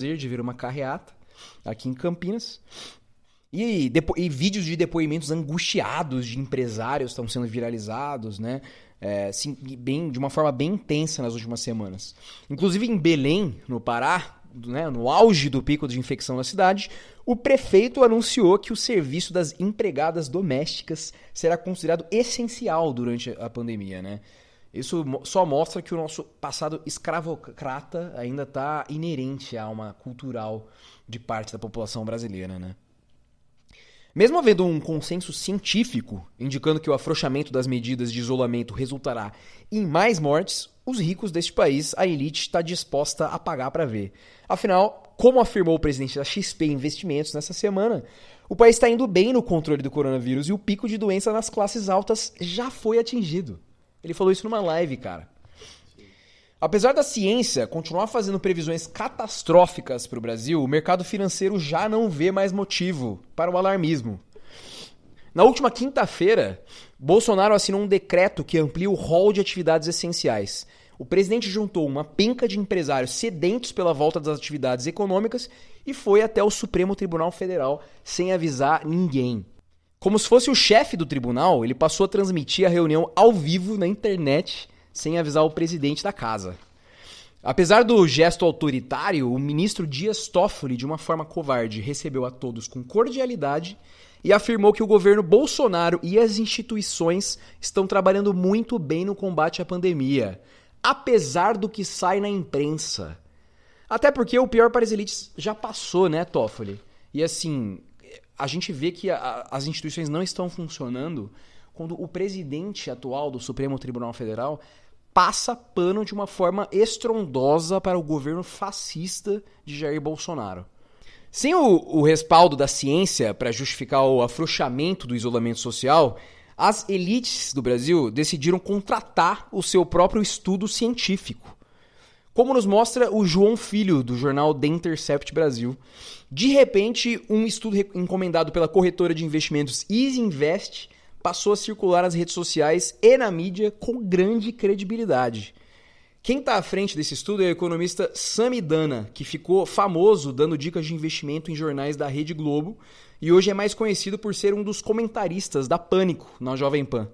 de ver uma carreata aqui em Campinas. E vídeos de depoimentos angustiados de empresários estão sendo viralizados, né? Assim, de uma forma bem intensa nas últimas semanas. Inclusive em Belém, no Pará, né, no auge do pico de infecção na cidade, o prefeito anunciou que o serviço das empregadas domésticas será considerado essencial durante a pandemia, né? Isso só mostra que o nosso passado escravocrata ainda está inerente à alma cultural de parte da população brasileira, né? Mesmo havendo um consenso científico indicando que o afrouxamento das medidas de isolamento resultará em mais mortes, os ricos deste país, a elite, está disposta a pagar para ver. Afinal, como afirmou o presidente da XP Investimentos nessa semana, o país está indo bem no controle do coronavírus e o pico de doença nas classes altas já foi atingido. Ele falou isso numa live, cara. Apesar da ciência continuar fazendo previsões catastróficas para o Brasil, o mercado financeiro já não vê mais motivo para o alarmismo. Na última quinta-feira, Bolsonaro assinou um decreto que amplia o rol de atividades essenciais. O presidente juntou uma penca de empresários sedentos pela volta das atividades econômicas e foi até o Supremo Tribunal Federal sem avisar ninguém. Como se fosse o chefe do tribunal, ele passou a transmitir a reunião ao vivo na internet sem avisar o presidente da casa. Apesar do gesto autoritário, o ministro Dias Toffoli, de uma forma covarde, recebeu a todos com cordialidade e afirmou que o governo Bolsonaro e as instituições estão trabalhando muito bem no combate à pandemia, apesar do que sai na imprensa. Até porque o pior para as elites já passou, né, Toffoli? E assim, a gente vê que as instituições não estão funcionando quando o presidente atual do Supremo Tribunal Federal passa pano de uma forma estrondosa para o governo fascista de Jair Bolsonaro. Sem o respaldo da ciência para justificar o afrouxamento do isolamento social, as elites do Brasil decidiram contratar o seu próprio estudo científico. Como nos mostra o João Filho, do jornal The Intercept Brasil. De repente, um estudo encomendado pela corretora de investimentos Easy Invest passou a circular nas redes sociais e na mídia com grande credibilidade. Quem está à frente desse estudo é o economista Sami Dana, que ficou famoso dando dicas de investimento em jornais da Rede Globo e hoje é mais conhecido por ser um dos comentaristas da Pânico na Jovem Pan.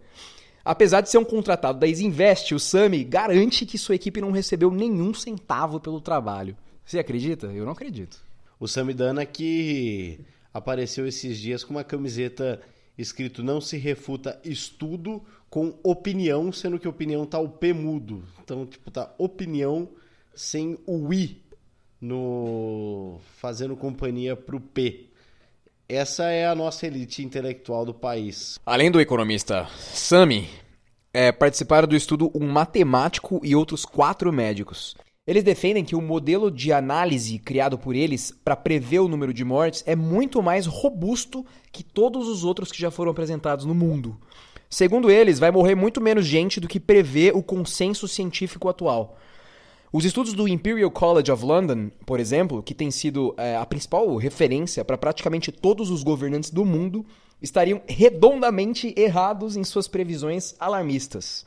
Apesar de ser um contratado da Easy Invest, o Sami garante que sua equipe não recebeu nenhum centavo pelo trabalho. Você acredita? Eu não acredito. O Sami Dana que apareceu esses dias com uma camiseta escrito "Não se refuta estudo com opinião", sendo que opinião tá o P mudo. Então, tipo, tá opinião sem o I no fazendo companhia pro P. Essa é a nossa elite intelectual do país. Além do economista Sami, participaram do estudo um matemático e outros 4 médicos. Eles defendem que o modelo de análise criado por eles para prever o número de mortes é muito mais robusto que todos os outros que já foram apresentados no mundo. Segundo eles, vai morrer muito menos gente do que prevê o consenso científico atual. Os estudos do Imperial College of London, por exemplo, que tem sido a principal referência para praticamente todos os governantes do mundo, estariam redondamente errados em suas previsões alarmistas.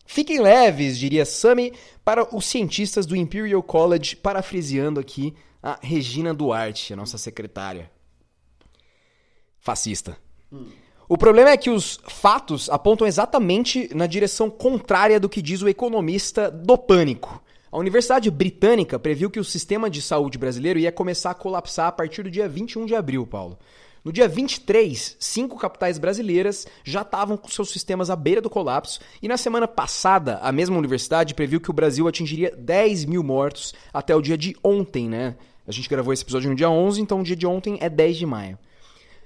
Fiquem leves, diria Sami, para os cientistas do Imperial College, parafraseando aqui a Regina Duarte, a nossa secretária. Fascista. O problema é que os fatos apontam exatamente na direção contrária do que diz o economista do Pânico. A Universidade Britânica previu que o sistema de saúde brasileiro ia começar a colapsar a partir do dia 21 de abril, Paulo. No dia 23, 5 capitais brasileiras já estavam com seus sistemas à beira do colapso e na semana passada a mesma universidade previu que o Brasil atingiria 10 mil mortos até o dia de ontem, né? A gente gravou esse episódio no dia 11, então o dia de ontem é 10 de maio.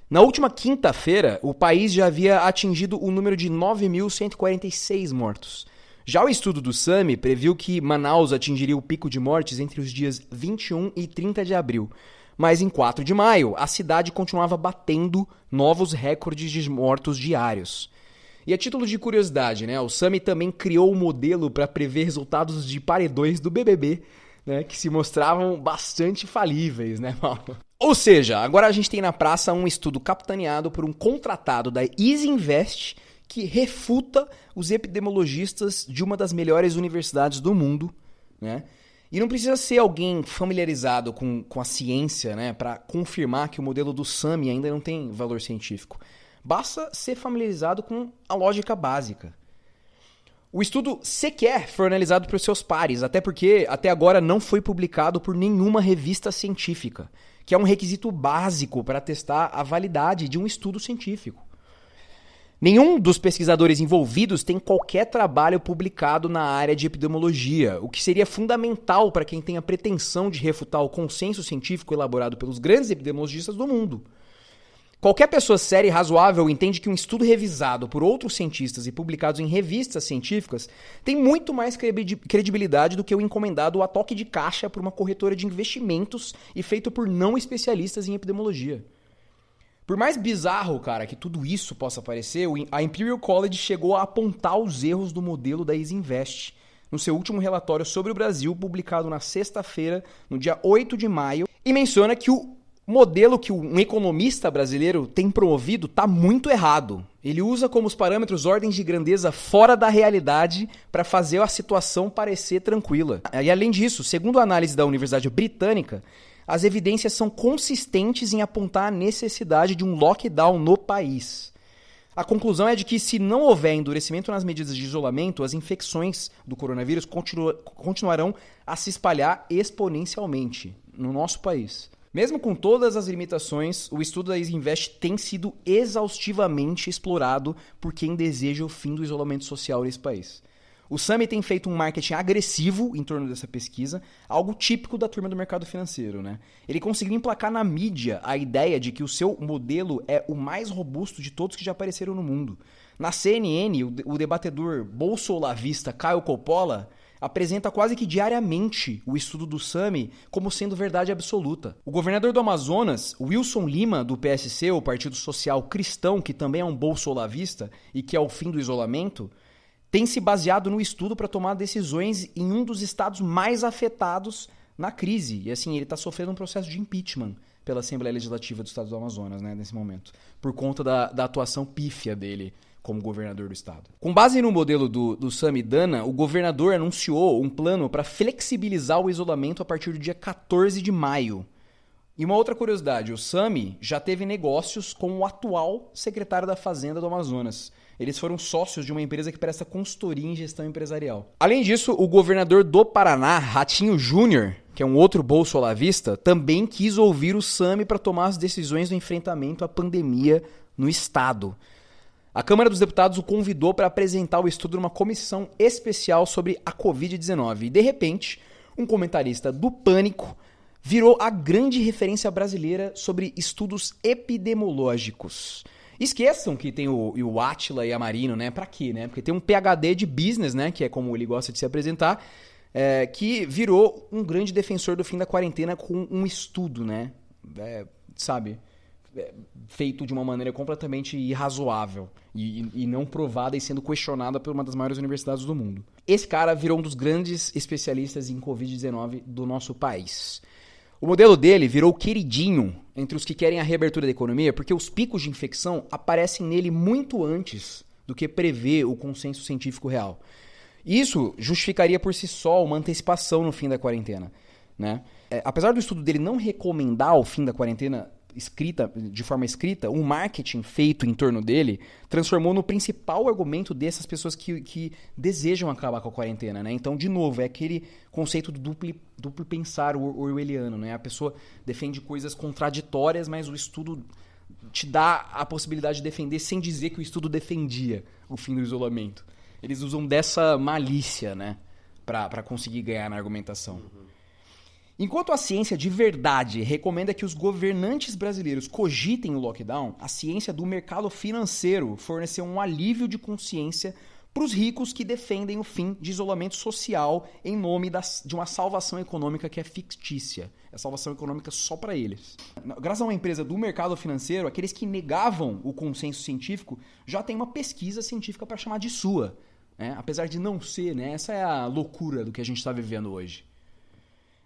Na última quinta-feira, o país já havia atingido o número de 9.146 mortos. Já o estudo do Sami previu que Manaus atingiria o pico de mortes entre os dias 21 e 30 de abril. Mas em 4 de maio, a cidade continuava batendo novos recordes de mortos diários. E a título de curiosidade, né, o Sami também criou um modelo para prever resultados de paredões do BBB, né, que se mostravam bastante falíveis, né, Paulo? Ou seja, agora a gente tem na praça um estudo capitaneado por um contratado da Easy Invest que refuta os epidemiologistas de uma das melhores universidades do mundo, né? E não precisa ser alguém familiarizado com a ciência, né, para confirmar que o modelo do SAMI ainda não tem valor científico. Basta ser familiarizado com a lógica básica. O estudo sequer foi analisado por seus pares, até porque até agora não foi publicado por nenhuma revista científica, que é um requisito básico para testar a validade de um estudo científico. Nenhum dos pesquisadores envolvidos tem qualquer trabalho publicado na área de epidemiologia, o que seria fundamental para quem tem a pretensão de refutar o consenso científico elaborado pelos grandes epidemiologistas do mundo. Qualquer pessoa séria e razoável entende que um estudo revisado por outros cientistas e publicado em revistas científicas tem muito mais credibilidade do que o encomendado a toque de caixa por uma corretora de investimentos e feito por não especialistas em epidemiologia. Por mais bizarro, cara, que tudo isso possa parecer, a Imperial College chegou a apontar os erros do modelo da Isinvest no seu último relatório sobre o Brasil, publicado na sexta-feira, no dia 8 de maio, e menciona que o modelo que um economista brasileiro tem promovido está muito errado. Ele usa como os parâmetros ordens de grandeza fora da realidade para fazer a situação parecer tranquila. E além disso, segundo a análise da Universidade Britânica, as evidências são consistentes em apontar a necessidade de um lockdown no país. A conclusão é de que, se não houver endurecimento nas medidas de isolamento, as infecções do coronavírus continuarão a se espalhar exponencialmente no nosso país. Mesmo com todas as limitações, o estudo da Isinvest tem sido exaustivamente explorado por quem deseja o fim do isolamento social nesse país. O SAMI tem feito um marketing agressivo em torno dessa pesquisa, algo típico da turma do mercado financeiro, né? Ele conseguiu emplacar na mídia a ideia de que o seu modelo é o mais robusto de todos que já apareceram no mundo. Na CNN, o debatedor bolsolavista Caio Coppola apresenta quase que diariamente o estudo do SAMI como sendo verdade absoluta. O governador do Amazonas, Wilson Lima, do PSC, o Partido Social Cristão, que também é um bolsolavista e que é o fim do isolamento, tem se baseado no estudo para tomar decisões em um dos estados mais afetados na crise. E assim, ele está sofrendo um processo de impeachment pela Assembleia Legislativa do Estado do Amazonas, né, nesse momento, por conta da atuação pífia dele como governador do estado. Com base no modelo do Samidana, o governador anunciou um plano para flexibilizar o isolamento a partir do dia 14 de maio. E uma outra curiosidade, o SAMI já teve negócios com o atual secretário da Fazenda do Amazonas. Eles foram sócios de uma empresa que presta consultoria em gestão empresarial. Além disso, o governador do Paraná, Ratinho Júnior, que é um outro bolsolavista, também quis ouvir o SAMI para tomar as decisões do enfrentamento à pandemia no estado. A Câmara dos Deputados o convidou para apresentar o estudo numa comissão especial sobre a Covid-19. E, de repente, um comentarista do Pânico virou a grande referência brasileira sobre estudos epidemiológicos. Esqueçam que tem o Átila e a Marino, né? Pra quê, né? Porque tem um PhD de business, né? Que é como ele gosta de se apresentar, que virou um grande defensor do fim da quarentena com um estudo, né? Feito de uma maneira completamente irrazoável e não provada e sendo questionada por uma das maiores universidades do mundo. Esse cara virou um dos grandes especialistas em Covid-19 do nosso país. O modelo dele virou queridinho entre os que querem a reabertura da economia porque os picos de infecção aparecem nele muito antes do que prevê o consenso científico real. Isso justificaria por si só uma antecipação no fim da quarentena, né? Apesar do estudo dele não recomendar o fim da quarentena de forma escrita, o marketing feito em torno dele transformou no principal argumento dessas pessoas que desejam acabar com a quarentena, né? Então, de novo, é aquele conceito do duplo pensar orwelliano, né? A pessoa defende coisas contraditórias, mas o estudo te dá a possibilidade de defender sem dizer que o estudo defendia o fim do isolamento. Eles usam dessa malícia, né, para conseguir ganhar na argumentação. Enquanto a ciência de verdade recomenda que os governantes brasileiros cogitem o lockdown, a ciência do mercado financeiro forneceu um alívio de consciência para os ricos que defendem o fim de isolamento social em nome de uma salvação econômica que é fictícia. É salvação econômica só para eles. Graças a uma empresa do mercado financeiro, aqueles que negavam o consenso científico já têm uma pesquisa científica para chamar de sua, né? Apesar de não ser, né? Essa é a loucura do que a gente está vivendo hoje.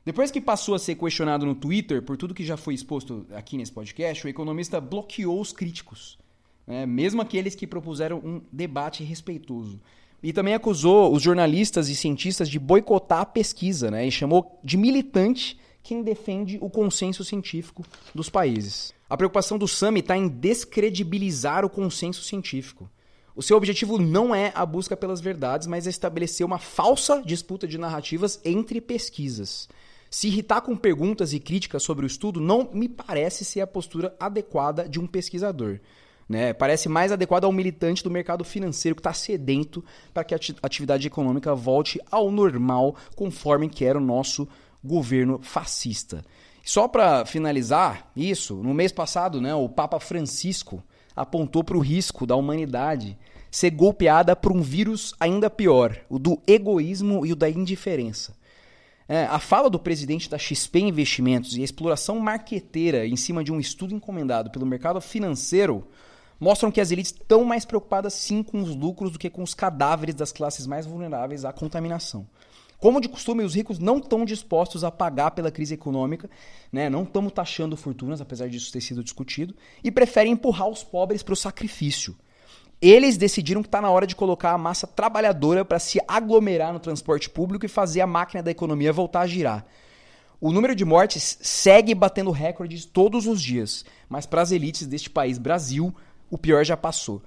Depois que passou a ser questionado no Twitter por tudo que já foi exposto aqui nesse podcast, o economista bloqueou os críticos, né? Mesmo aqueles que propuseram um debate respeitoso. E também acusou os jornalistas e cientistas de boicotar a pesquisa, né? E chamou de militante quem defende o consenso científico dos países. A preocupação do Sami está em descredibilizar o consenso científico. O seu objetivo não é a busca pelas verdades, mas é estabelecer uma falsa disputa de narrativas entre pesquisas. Se irritar com perguntas e críticas sobre o estudo não me parece ser a postura adequada de um pesquisador. Né? Parece mais adequado ao militante do mercado financeiro que está sedento para que a atividade econômica volte ao normal conforme quer o nosso governo fascista. Só para finalizar isso, no mês passado, né, o Papa Francisco apontou para o risco da humanidade ser golpeada por um vírus ainda pior, o do egoísmo e o da indiferença. A fala do presidente da XP Investimentos e a exploração marqueteira em cima de um estudo encomendado pelo mercado financeiro mostram que as elites estão mais preocupadas sim com os lucros do que com os cadáveres das classes mais vulneráveis à contaminação. Como de costume, os ricos não estão dispostos a pagar pela crise econômica, né? Não estamos taxando fortunas, apesar disso ter sido discutido, e preferem empurrar os pobres para o sacrifício. Eles decidiram que está na hora de colocar a massa trabalhadora para se aglomerar no transporte público e fazer a máquina da economia voltar a girar. O número de mortes segue batendo recordes todos os dias, mas para as elites deste país, Brasil, o pior já passou.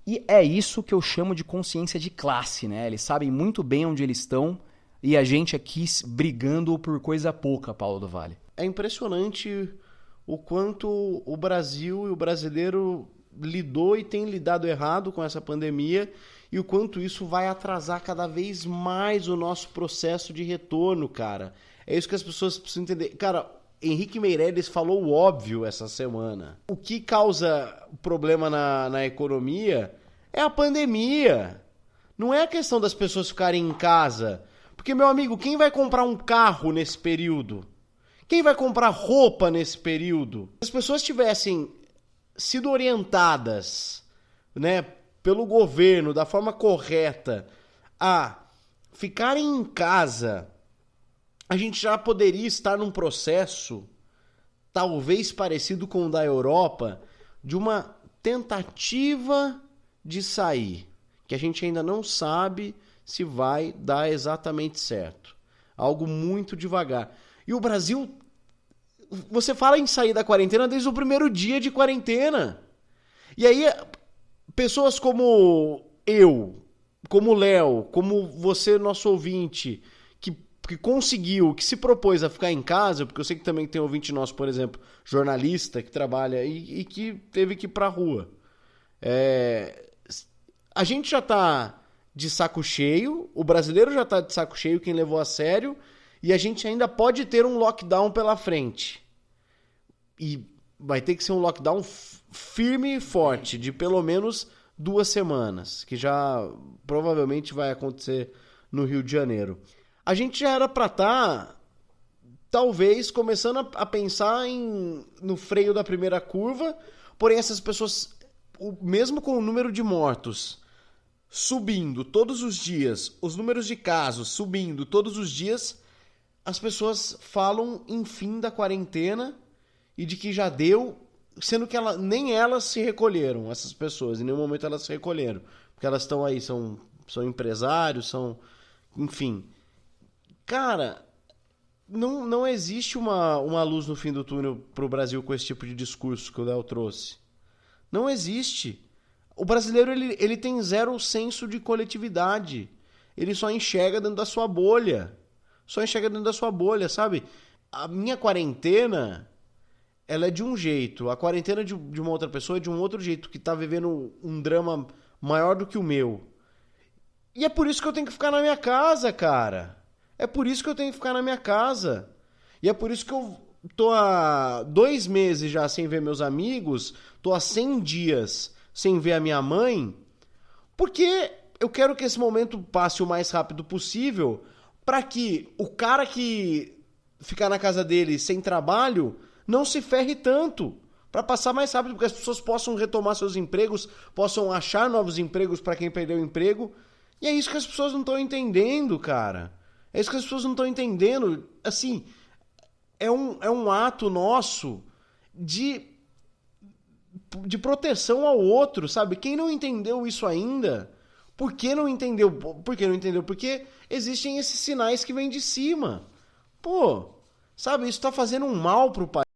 E é isso que eu chamo de consciência de classe, né? Eles sabem muito bem onde eles estão e a gente aqui brigando por coisa pouca, Paulo do Vale. É impressionante o quanto o Brasil e o brasileiro lidou e tem lidado errado com essa pandemia e o quanto isso vai atrasar cada vez mais o nosso processo de retorno, cara. É isso que as pessoas precisam entender. Cara, Henrique Meirelles falou o óbvio essa semana. O que causa problema na economia é a pandemia. Não é a questão das pessoas ficarem em casa. Porque, meu amigo, quem vai comprar um carro nesse período? Quem vai comprar roupa nesse período? Se as pessoas tivessem sido orientadas, né, pelo governo da forma correta a ficarem em casa, a gente já poderia estar num processo talvez parecido com o da Europa, de uma tentativa de sair, que a gente ainda não sabe se vai dar exatamente certo. Algo muito devagar. E o Brasil, você fala em sair da quarentena desde o primeiro dia de quarentena. E aí, pessoas como eu, como o Léo, como você, nosso ouvinte, que conseguiu, que se propôs a ficar em casa, porque eu sei que também tem ouvinte nosso, por exemplo, jornalista que trabalha e que teve que ir pra rua. A gente já tá de saco cheio, o brasileiro já tá de saco cheio, quem levou a sério, e a gente ainda pode ter um lockdown pela frente. E vai ter que ser um lockdown firme e forte, de pelo menos 2 semanas, que já provavelmente vai acontecer no Rio de Janeiro. A gente já era para estar, talvez, começando a pensar no freio da primeira curva, porém essas pessoas, mesmo com o número de mortos subindo todos os dias, os números de casos subindo todos os dias, as pessoas falam em fim da quarentena e de que já deu, sendo que nem elas se recolheram, essas pessoas, em nenhum momento elas se recolheram, porque elas estão aí, são empresários, enfim. Cara, não existe uma luz no fim do túnel pro Brasil com esse tipo de discurso que o Léo trouxe. Não existe. O brasileiro, ele tem zero senso de coletividade. Ele só enxerga dentro da sua bolha. Sabe? A minha quarentena, ela é de um jeito. A quarentena de uma outra pessoa é de um outro jeito, que tá vivendo um drama maior do que o meu. E é por isso que eu tenho que ficar na minha casa, cara. É por isso que eu tenho que ficar na minha casa. E é por isso que eu tô há 2 meses já sem ver meus amigos, tô há 100 dias sem ver a minha mãe, porque eu quero que esse momento passe o mais rápido possível para que o cara que ficar na casa dele sem trabalho não se ferre tanto, para passar mais rápido, porque as pessoas possam retomar seus empregos, possam achar novos empregos para quem perdeu o emprego. E é isso que as pessoas não estão entendendo, cara. É isso que as pessoas não estão entendendo. Assim, é um ato nosso de proteção ao outro, sabe? Quem não entendeu isso ainda, Por que não entendeu? Por que não entendeu? Porque existem esses sinais que vêm de cima. Pô, sabe, isso tá fazendo um mal pro país.